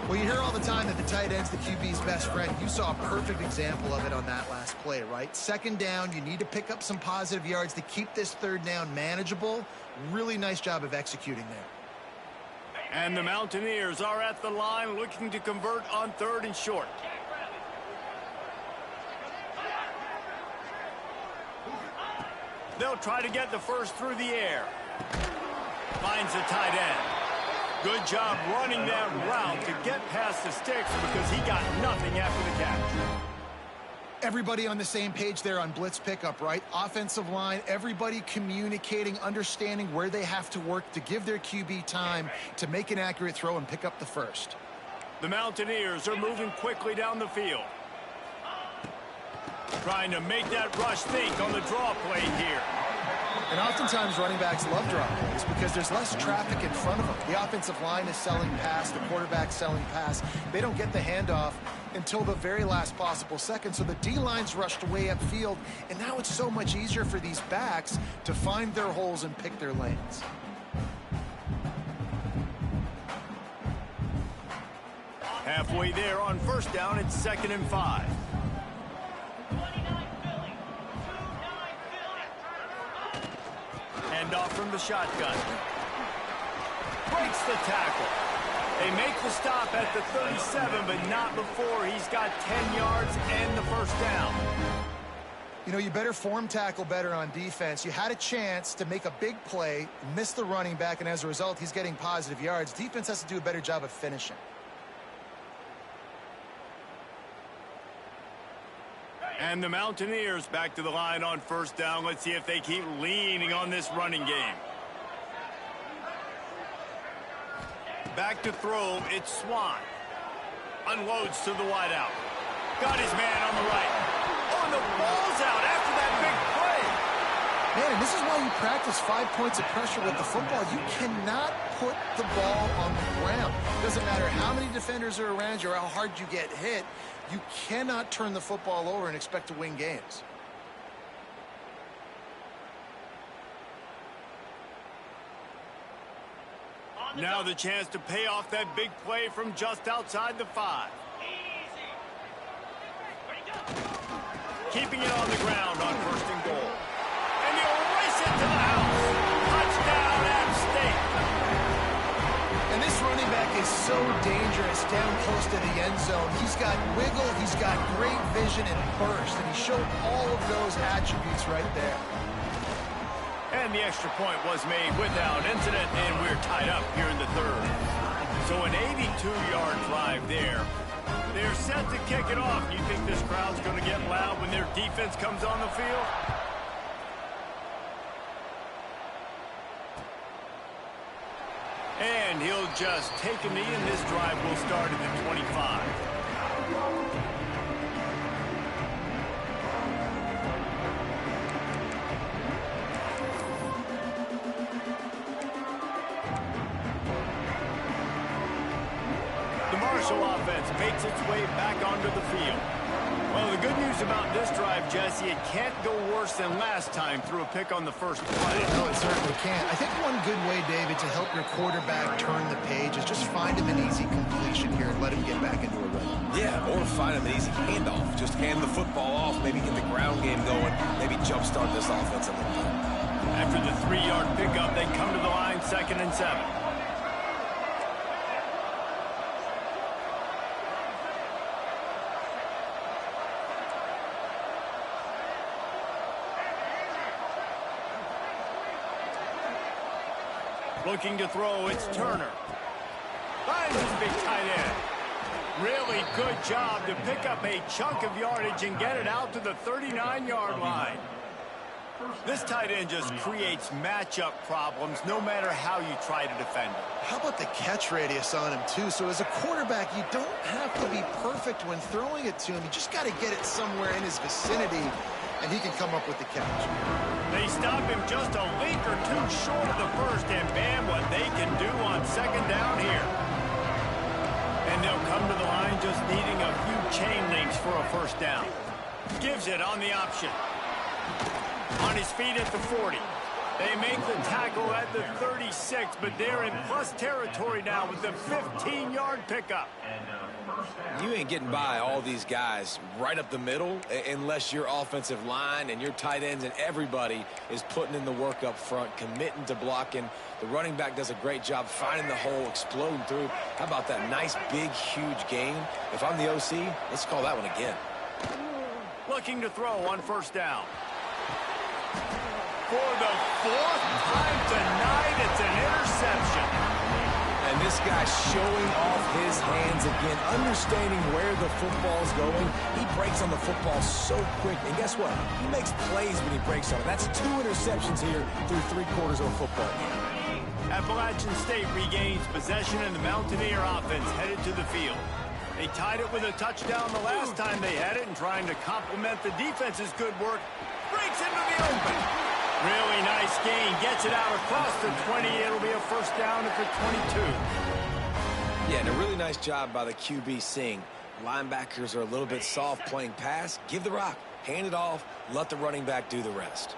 [SPEAKER 3] Well, you hear all the time that the tight end's the QB's best friend. You saw a perfect example of it on that last play, right? 2nd down, you need to pick up some positive yards to keep this 3rd down manageable. Really nice job of executing there.
[SPEAKER 1] And the Mountaineers are at the line looking to convert on 3rd and short. They'll try to get the first through the air. Finds the tight end. Good job running that route to get past the sticks because he got nothing after the catch.
[SPEAKER 3] Everybody on the same page there on blitz pickup, right? Offensive line, everybody communicating, understanding where they have to work to give their QB time to make an accurate throw and pick up the first.
[SPEAKER 1] The Mountaineers are moving quickly down the field. Trying to make that rush think on the draw play here.
[SPEAKER 3] And oftentimes running backs love draw plays because there's less traffic in front of them. The offensive line is selling pass, the quarterback's selling pass. They don't get the handoff until the very last possible second. So the D-line's rushed way upfield, and now it's so much easier for these backs to find their holes and pick their lanes.
[SPEAKER 1] Halfway there on first down, it's 2nd and 5. Hand off from the shotgun. Breaks the tackle. They make the stop at the 37, but not before he's got 10 yards and the first down.
[SPEAKER 3] You know, you better form tackle better on defense. You had a chance to make a big play, miss the running back, and as a result, he's getting positive yards. Defense has to do a better job of finishing.
[SPEAKER 1] And the Mountaineers back to the line on first down. Let's see if they keep leaning on this running game. Back to throw, it's Swan. Unloads to the wideout. Got his man on the right. Oh, and the ball's out after that big play.
[SPEAKER 3] Man, and this is why you practice 5 points of pressure with the football. You cannot put the ball on the ground. Doesn't matter how many defenders are around you or how hard you get hit. You cannot turn the football over and expect to win games.
[SPEAKER 1] Now the chance to pay off that big play from just outside the 5. Keeping it on the ground on 1st and goal. And he'll race it to the house. Touchdown, App State.
[SPEAKER 3] And this running back is so dangerous down close to the end zone. He's got wiggle, he's got great vision and burst, and he showed all of those attributes right there.
[SPEAKER 1] And the extra point was made without incident, and we're tied up here in the 3rd. So an 82-yard drive there. They're set to kick it off. You think this crowd's going to get loud when their defense comes on the field? And he'll just take a knee, and this drive will start at the 25. Marshall offense makes its way back onto the field. Well, the good news about this drive, Jesse, it can't go worse than last time through a pick on the first play.
[SPEAKER 3] No, it certainly can't. I think one good way, David, to help your quarterback turn the page is just find him an easy completion here and let him get back into a rhythm.
[SPEAKER 2] Yeah, or find him an easy handoff. Just hand the football off, maybe get the ground game going, maybe jumpstart this offense a little bit.
[SPEAKER 1] After the 3-yard pickup, they come to the line 2nd and 7. Looking to throw, it's Turner. Finds his big tight end. Really good job to pick up a chunk of yardage and get it out to the 39-yard line. This tight end just creates matchup problems no matter how you try to defend it.
[SPEAKER 3] How about the catch radius on him, too? So as a quarterback, you don't have to be perfect when throwing it to him. You just got to get it somewhere in his vicinity, and he can come up with the catch.
[SPEAKER 1] They stop him just a link or two short of the first, and bam, what they can do on 2nd down here. And they'll come to the line just needing a few chain links for a first down. Gives it on the option. On his feet at the 40. They make the tackle at the 36, but they're in plus territory now with the 15-yard pickup.
[SPEAKER 2] You ain't getting by all these guys right up the middle unless your offensive line and your tight ends and everybody is putting in the work up front, committing to blocking. The running back does a great job finding the hole, exploding through. How about that nice, big, huge gain? If I'm the OC, let's call that one again.
[SPEAKER 1] Looking to throw on first down. For the 4th time tonight, it's an interception.
[SPEAKER 2] And this guy's showing off his hands again, understanding where the football's going. He breaks on the football so quick. And guess what? He makes plays when he breaks on it. That's 2 interceptions here through 3/4 of a football game.
[SPEAKER 1] Appalachian State regains possession, and the Mountaineer offense headed to the field. They tied it with a touchdown the last time they had it, and trying to complement the defense's good work, breaks into the open. Really nice gain. Gets it out across the 20. It'll be a first down at the 22.
[SPEAKER 2] Yeah, and a really nice job by the QB seeing. Linebackers are a little bit soft playing pass. Give the rock. Hand it off. Let the running back do the rest.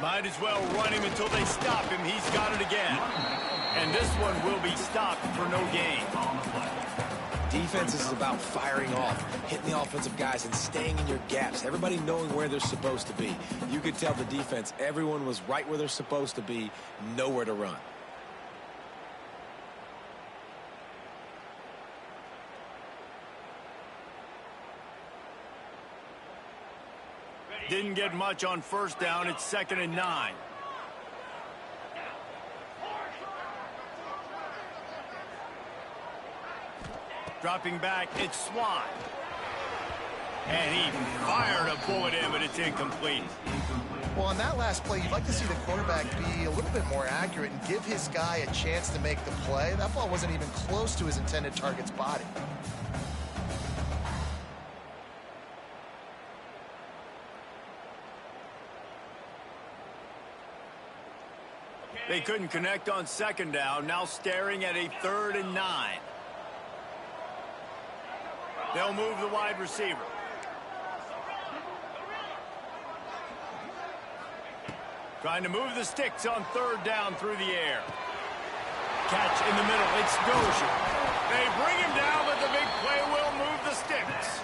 [SPEAKER 1] Might as well run him until they stop him. He's got it again. And this one will be stopped for no gain.
[SPEAKER 2] Defense is about firing off, hitting the offensive guys and staying in your gaps. Everybody knowing where they're supposed to be. You could tell the defense, everyone was right where they're supposed to be, nowhere to run.
[SPEAKER 1] Didn't get much on first down. It's 2nd and 9. Dropping back, it's Swan. And he fired a bullet in, but it's incomplete.
[SPEAKER 3] Well, on that last play, you'd like to see the quarterback be a little bit more accurate and give his guy a chance to make the play. That ball wasn't even close to his intended target's body.
[SPEAKER 1] They couldn't connect on 2nd down. Now staring at a 3rd and 9. They'll move the wide receiver. Trying to move the sticks on 3rd down through the air. Catch in the middle. It's Dozier. They bring him down, but the big play will move the sticks.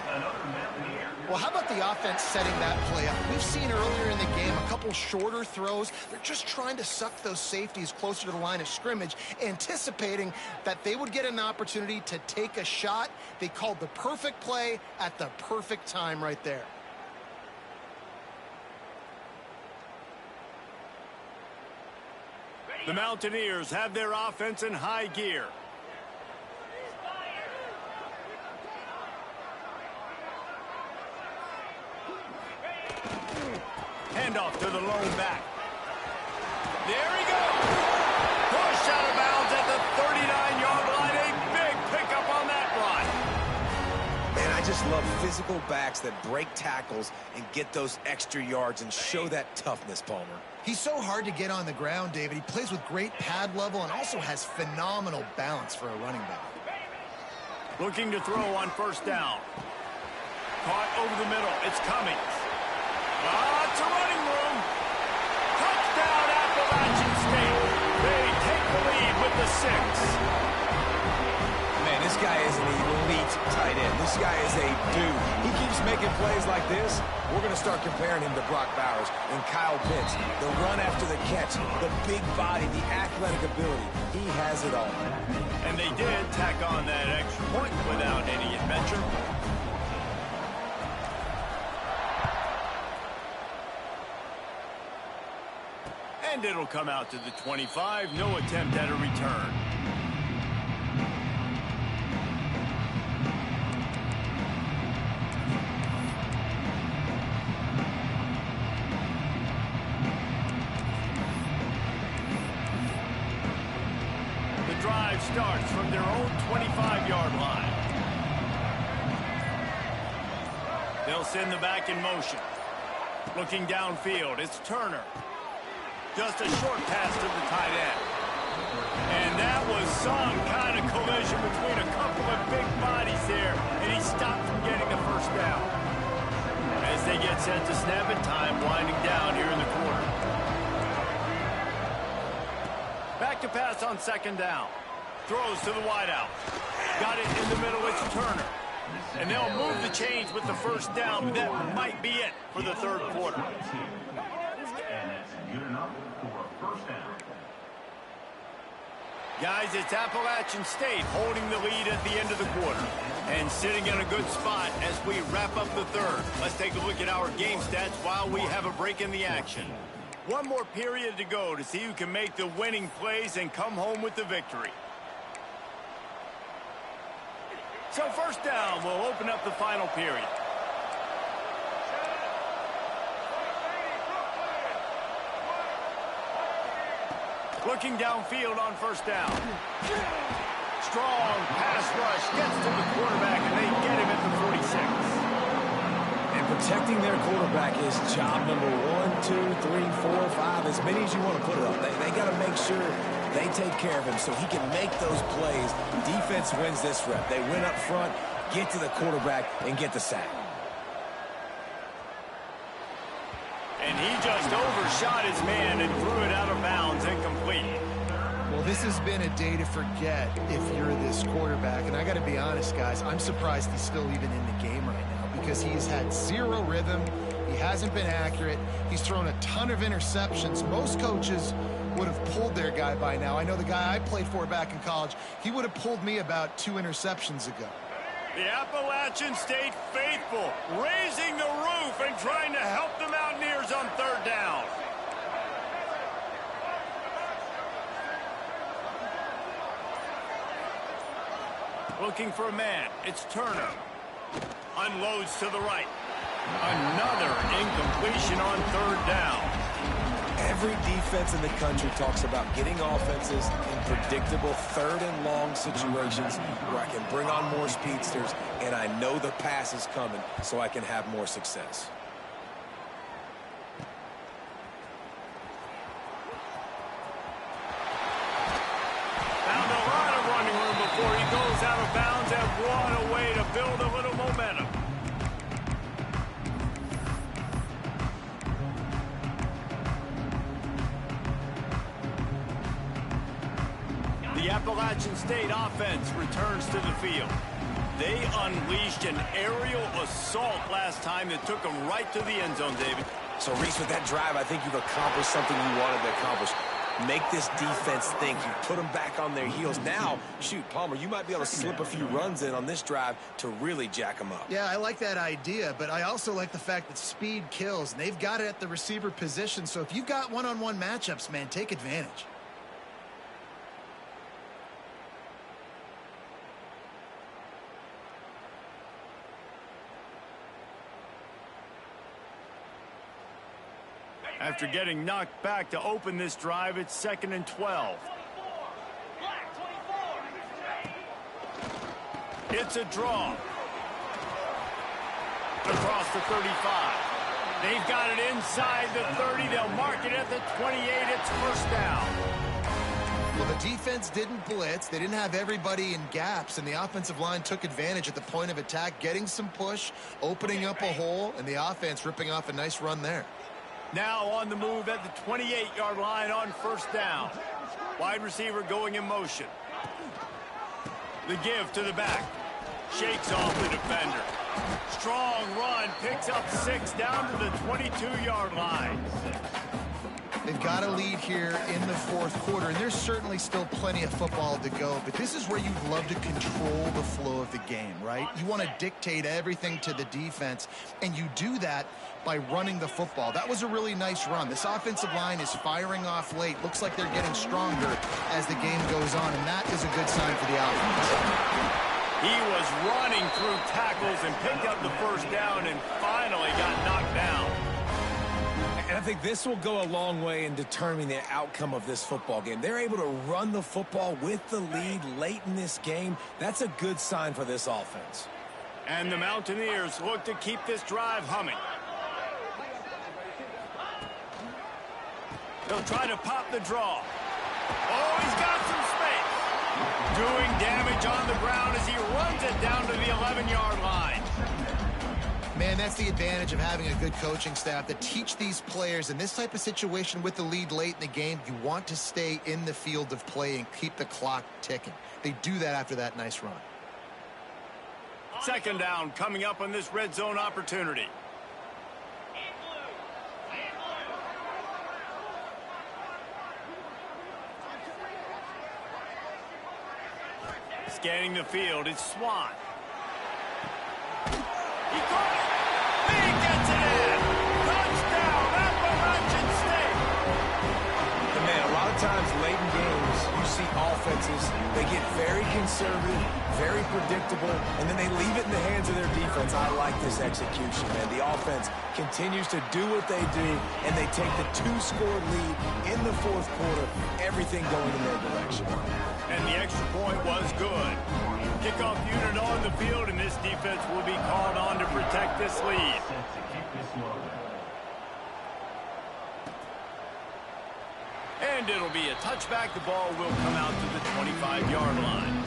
[SPEAKER 3] Well, how about the offense setting that play up? We've seen earlier in the game a couple shorter throws. They're just trying to suck those safeties closer to the line of scrimmage, anticipating that they would get an opportunity to take a shot. They called the perfect play at the perfect time right there.
[SPEAKER 1] The Mountaineers have their offense in high gear. Handoff to the lone back. There he goes. Push out of bounds at the 39-yard line. A big pickup on that run.
[SPEAKER 2] Man, I just love physical backs that break tackles and get those extra yards and show that toughness, Palmer.
[SPEAKER 3] He's so hard to get on the ground, David. He plays with great pad level and also has phenomenal balance for a running back.
[SPEAKER 1] Looking to throw on 1st down. Caught over the middle. It's Cummings. Lots of running room. Touchdown, Appalachian State. They take the lead with the 6.
[SPEAKER 2] Man, this guy is an elite tight end. This guy is a dude. He keeps making plays like this. We're going to start comparing him to Brock Bowers and Kyle Pitts. The run after the catch, the big body, the athletic ability. He has it all.
[SPEAKER 1] And they did tack on that extra point without any adventure. And it'll come out to the 25. No attempt at a return. The drive starts from their own 25-yard line. They'll send the back in motion. Looking downfield, it's Turner. Just a short pass to the tight end. And that was some kind of collision between a couple of big bodies there, and he stopped from getting the first down. As they get set to snap it, time winding down here in the quarter. Back to pass on 2nd down. Throws to the wideout. Got it in the middle, it's Turner. And they'll move the chains with the 1st down, but that might be it for the 3rd quarter.
[SPEAKER 4] Good enough for a 1st down.
[SPEAKER 1] Guys, it's Appalachian State holding the lead at the end of the quarter and sitting in a good spot as we wrap up the 3rd. Let's take a look at our game stats while we have a break in the action. One more period to go to see who can make the winning plays and come home with the victory. So 1st down will open up the final period. Looking downfield on first down. Strong pass rush gets to the quarterback, and they get him at the 46.
[SPEAKER 2] And protecting their quarterback is job number 1, 2, 3, 4, 5, as many as you want to put it up. They got to make sure they take care of him so he can make those plays. Defense wins this rep. They win up front, get to the quarterback, and get the sack.
[SPEAKER 1] And he just overshot his man and threw it out of bounds, incomplete.
[SPEAKER 3] Well, this has been a day to forget if you're this quarterback. And I got to be honest, guys, I'm surprised he's still even in the game right now because he's had zero rhythm. He hasn't been accurate. He's thrown a ton of interceptions. Most coaches would have pulled their guy by now. I know the guy I played for back in college, he would have pulled me about 2 interceptions ago.
[SPEAKER 1] The Appalachian stayed faithful, raising the roof and trying to help the Mountaineers on third down. Looking for a man. It's Turner. Unloads to the right. Another incompletion on third down.
[SPEAKER 2] Every defense in the country talks about getting offenses in predictable third and long situations where I can bring on more speedsters and I know the pass is coming so I can have more success.
[SPEAKER 1] Found a lot of running room before he goes out of bounds, and what a way to build a little momentum. The Appalachian State offense returns to the field. They unleashed an aerial assault last time that took them right to the end zone, David.
[SPEAKER 2] So, Reese, with that drive, I think you've accomplished something you wanted to accomplish. Make this defense think. You put them back on their heels. Now, shoot, Palmer, you might be able to slip a few runs in on this drive to really jack them up.
[SPEAKER 3] Yeah, I like that idea, but I also like the fact that speed kills, and they've got it at the receiver position. So if you've got one-on-one matchups, man, take advantage.
[SPEAKER 1] After getting knocked back to open this drive, it's 2nd and 12. It's a draw. Across the 35. They've got it inside the 30. They'll mark it at the 28. It's first down.
[SPEAKER 3] Well, the defense didn't blitz. They didn't have everybody in gaps, and the offensive line took advantage at the point of attack, getting some push, opening up a hole, and the offense ripping off a nice run there.
[SPEAKER 1] Now on the move at the 28-yard line on first down. Wide receiver going in motion. The give to the back. Shakes off the defender. Strong run, picks up 6 down to the 22-yard line.
[SPEAKER 3] They've got a lead here in the fourth quarter, and there's certainly still plenty of football to go, but this is where you'd love to control the flow of the game, right? You want to dictate everything to the defense, and you do that by running the football. That was a really nice run. This offensive line is firing off late. Looks like they're getting stronger as the game goes on, and that is a good sign for the offense.
[SPEAKER 1] He was running through tackles and picked up the first down and finally got knocked down.
[SPEAKER 2] And I think this will go a long way in determining the outcome of this football game. They're able to run the football with the lead late in this game. That's a good sign for this offense.
[SPEAKER 1] And the Mountaineers look to keep this drive humming. They'll try to pop the draw. Oh, he's got some space. Doing damage on the ground as he runs it down to the 11-yard line.
[SPEAKER 3] Man, that's the advantage of having a good coaching staff that teach these players in this type of situation with the lead late in the game. You want to stay in the field of play and keep the clock ticking. They do that after that nice run.
[SPEAKER 1] 2nd down coming up on this red zone opportunity. Scanning the field, it's Swan. He caught it. He gets it in. Touchdown, Appalachian State.
[SPEAKER 2] And man, a lot of times late in games, you see offenses, they get very conservative, very predictable, and then they leave it in the hands of their defense. I like this execution, man. The offense continues to do what they do, and they take the 2-score lead in the fourth quarter, everything going in their direction.
[SPEAKER 1] And the extra point was good. Kickoff unit on the field, and this defense will be called on to protect this lead.
[SPEAKER 4] Set to kick this one.
[SPEAKER 1] And it'll be a touchback. The ball will come out to the 25-yard line.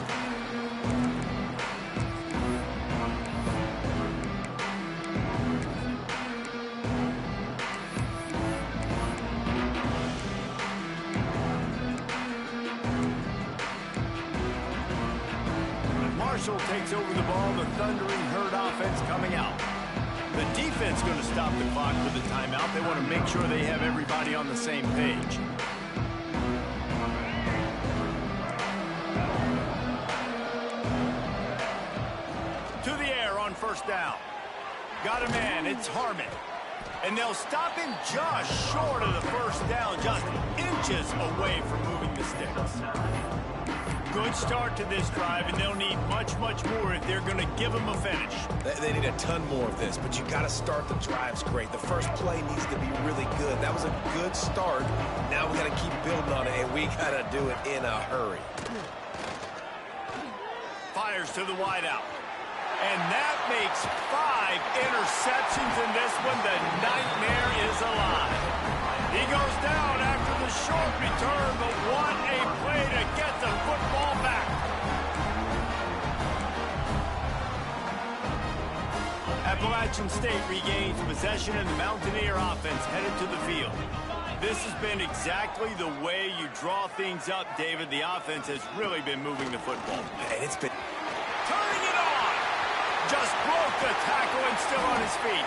[SPEAKER 1] Marshall takes over the ball. The thundering herd offense coming out. The defense going to stop the clock with a timeout. They want to make sure they have everybody on the same page. To the air on first down. Got a man. It's Harmon. And they'll stop him just short of the first down, just inches away from moving the sticks. Good start to this drive, and they'll need much, much more if they're going to give them a finish.
[SPEAKER 2] They need a ton more of this, but you got to start the drives great. The first play needs to be really good. That was a good start. Now we got to keep building on it, and we got to do it in a hurry.
[SPEAKER 1] Fires to the wideout. And that makes 5 interceptions in this one. The nightmare is alive. He goes down after the short return, but what a play to get the football back. Appalachian State regains possession, and the Mountaineer offense headed to the field. This has been exactly the way you draw things up, David. The offense has really been moving the football.
[SPEAKER 2] And it's been
[SPEAKER 1] Turning it on. Just broke the tackle and still on his feet.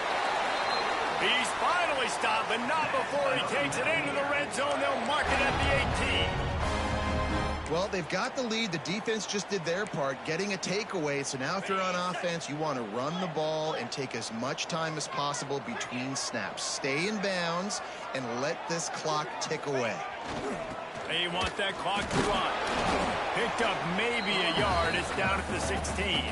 [SPEAKER 1] He's finally stopped, but not before he takes it into the red zone. They'll mark it at the 18.
[SPEAKER 3] Well, they've got the lead. The defense just did their part, getting a takeaway. So now if you're on offense, you want to run the ball and take as much time as possible between snaps. Stay in bounds and let this clock tick away.
[SPEAKER 1] They want that clock to run. Picked up maybe a yard. It's down at the 16.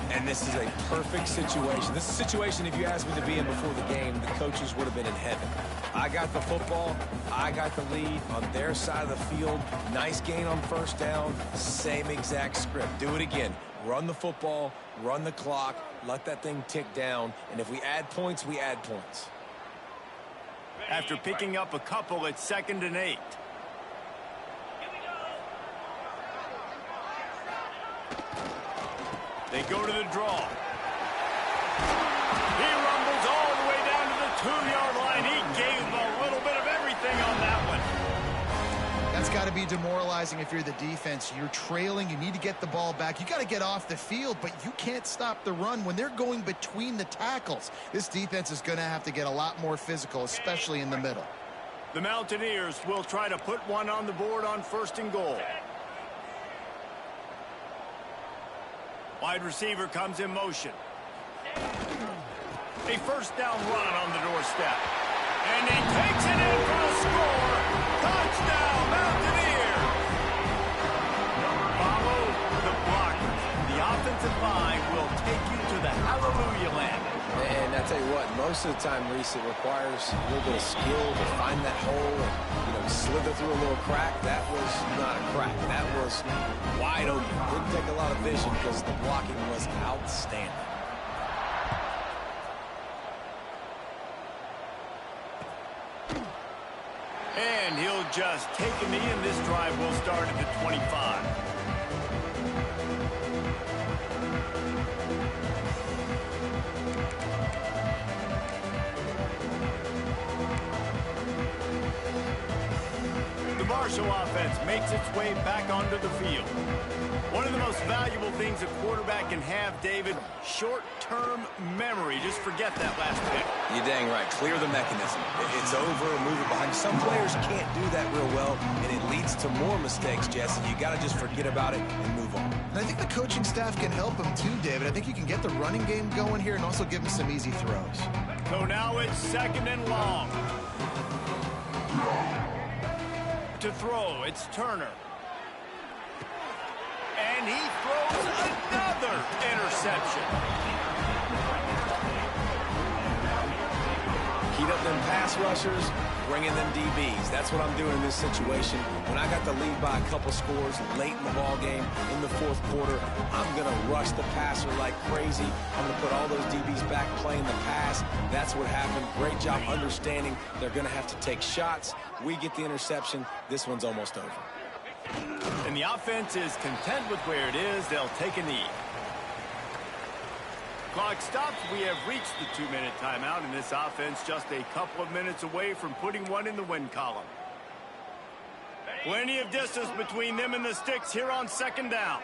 [SPEAKER 2] And this is a perfect situation. This is a situation, if you asked me to be in before the game, the coaches would have been in heaven. I got the football. I got the lead on their side of the field. Nice gain on first down. Same exact script. Do it again. Run the football, run the clock, let that thing tick down. And if we add points, we add points.
[SPEAKER 1] After picking up a couple, it's 2nd and 8. They go to the draw. He rumbles all the way down to the 2-yard line. He gave a little bit of everything on that one.
[SPEAKER 3] That's got to be demoralizing if you're the defense. You're trailing. You need to get the ball back. You got to get off the field, but you can't stop the run when they're going between the tackles. This defense is going to have to get a lot more physical, especially in the middle.
[SPEAKER 1] The Mountaineers will try to put one on the board on 1st and goal. Wide receiver comes in motion. A first down run on the doorstep. And he takes it in for a score. Touchdown, Mountaineer. Follow the blockers. The offensive line will take you to the hallelujah land.
[SPEAKER 2] And I tell you what, most of the time, Reese, it requires a little bit of skill to find that hole and, slither through a little crack. That was not a crack. That was wide open. Didn't take a lot of vision because the blocking was outstanding.
[SPEAKER 1] And he'll just take a knee, and this drive will start at the 25. The Marshall offense makes its way back onto the field. One of the most valuable things a quarterback can have, David, short-term memory. Just forget that last pick.
[SPEAKER 2] You're dang right. Clear the mechanism. It's over, move it behind. Some players can't do that real well, and it leads to more mistakes, Jesse. You got to just forget about it and move on.
[SPEAKER 3] And I think the coaching staff can help him too, David. I think you can get the running game going here and also give him some easy throws.
[SPEAKER 1] So now it's 2nd and long. to throw. It's Turner. And he throws another interception.
[SPEAKER 2] Heat up them pass rushers, bring in them DBs. That's what I'm doing in this situation. When I got the lead by a couple scores late in the ball game, in the fourth quarter, I'm going to rush the passer like crazy. I'm going to put all those DBs back playing the pass. That's what happened. Great job understanding they're going to have to take shots. We get the interception. This one's almost over.
[SPEAKER 1] And the offense is content with where it is. They'll take a knee. Clock stops. We have reached the 2-minute timeout, and this offense just a couple of minutes away from putting one in the win column. Plenty of distance between them and the sticks here on second down.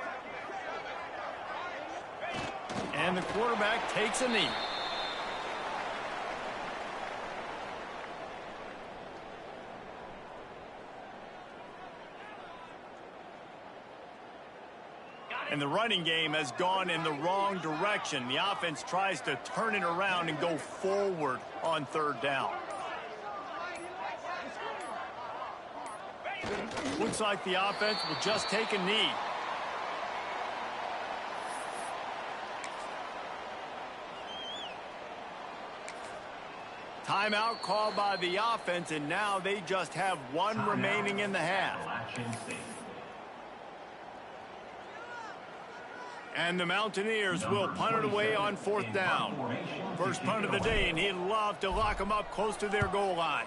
[SPEAKER 1] And the quarterback takes a knee. And the running game has gone in the wrong direction. The offense tries to turn it around and go forward on third down. Looks like the offense will just take a knee. Timeout called by the offense, and now they just have one remaining in the half. And the Mountaineers will punt it away on fourth down. First punt of the day, and he'd love to lock them up close to their goal line.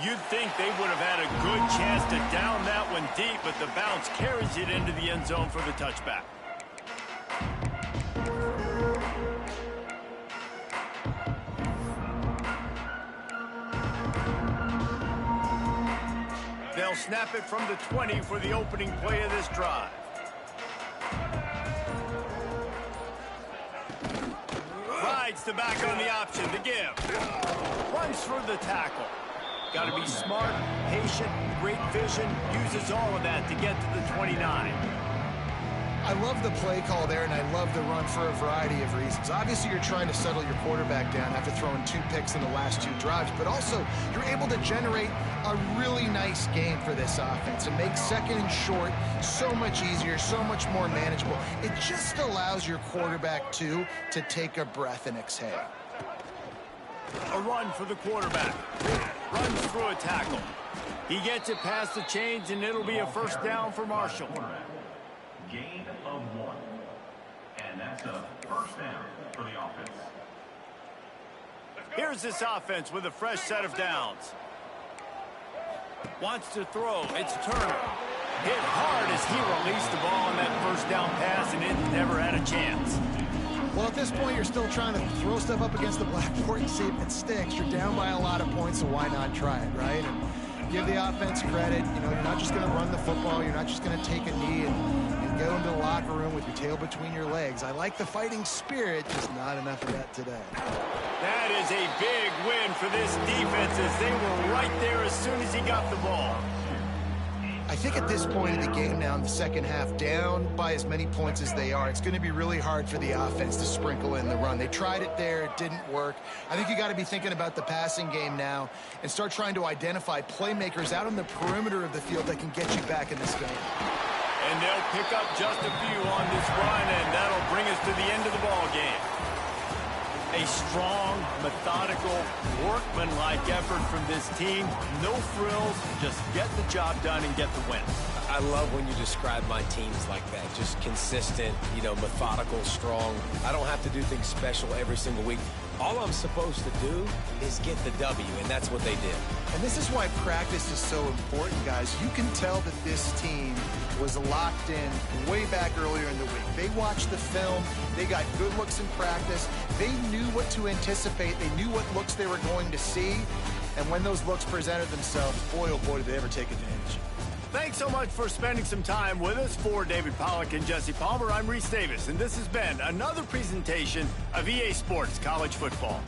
[SPEAKER 1] You'd think they would have had a good chance to down that one deep, but the bounce carries it into the end zone for the touchback. They'll snap it from the 20 for the opening play of this drive. Rides the back on the option to give. Runs for the tackle. Got to be smart, patient, great vision. Uses all of that to get to the 29.
[SPEAKER 3] I love the play call there, and I love the run for a variety of reasons. Obviously, you're trying to settle your quarterback down after throwing 2 picks in the last 2 drives, but also you're able to generate a really nice game for this offense. It makes second and short so much easier, so much more manageable. It just allows your quarterback, too, to take a breath and exhale.
[SPEAKER 1] A run for the quarterback. Runs through a tackle. He gets it past the chains, and it'll be a first down for Marshall.
[SPEAKER 4] Gain of 1. And that's a first down for the offense.
[SPEAKER 1] Here's this offense with a fresh set of downs. Wants to throw. It's Turner. Hit hard as he released the ball on that first down pass, and it never had a chance.
[SPEAKER 3] Well, at this point, you're still trying to throw stuff up against the blackboard and see if it sticks. You're down by a lot of points, so why not try it, right? And give the offense credit. You know, you're not just going to run the football. You're not just going to take a knee and go into the locker room with your tail between your legs. I like the fighting spirit, just not enough of that today.
[SPEAKER 1] That is a big win for this defense as they were right there as soon as he got the ball.
[SPEAKER 3] I think at this point in the game now in the second half, down by as many points as they are, it's going to be really hard for the offense to sprinkle in the run. They tried it there. It didn't work. I think you got to be thinking about the passing game now and start trying to identify playmakers out on the perimeter of the field that can get you back in this game.
[SPEAKER 1] And they'll pick up just a few on this run, and that'll bring us to the end of the ball game. A strong, methodical, workmanlike effort from this team. No frills, just get the job done and get the win.
[SPEAKER 2] I love when you describe my teams like that. Just consistent, you know, methodical, strong. I don't have to do things special every single week. All I'm supposed to do is get the W, and that's what they did.
[SPEAKER 3] And this is why practice is so important, guys. You can tell that this team was locked in way back earlier in the week. They watched the film. They got good looks in practice. They knew what to anticipate. They knew what looks they were going to see. And when those looks presented themselves, boy, oh boy, did they ever take advantage.
[SPEAKER 1] Thanks so much for spending some time with us. For David Pollack and Jesse Palmer, I'm Reese Davis, and this has been another presentation of EA Sports College Football.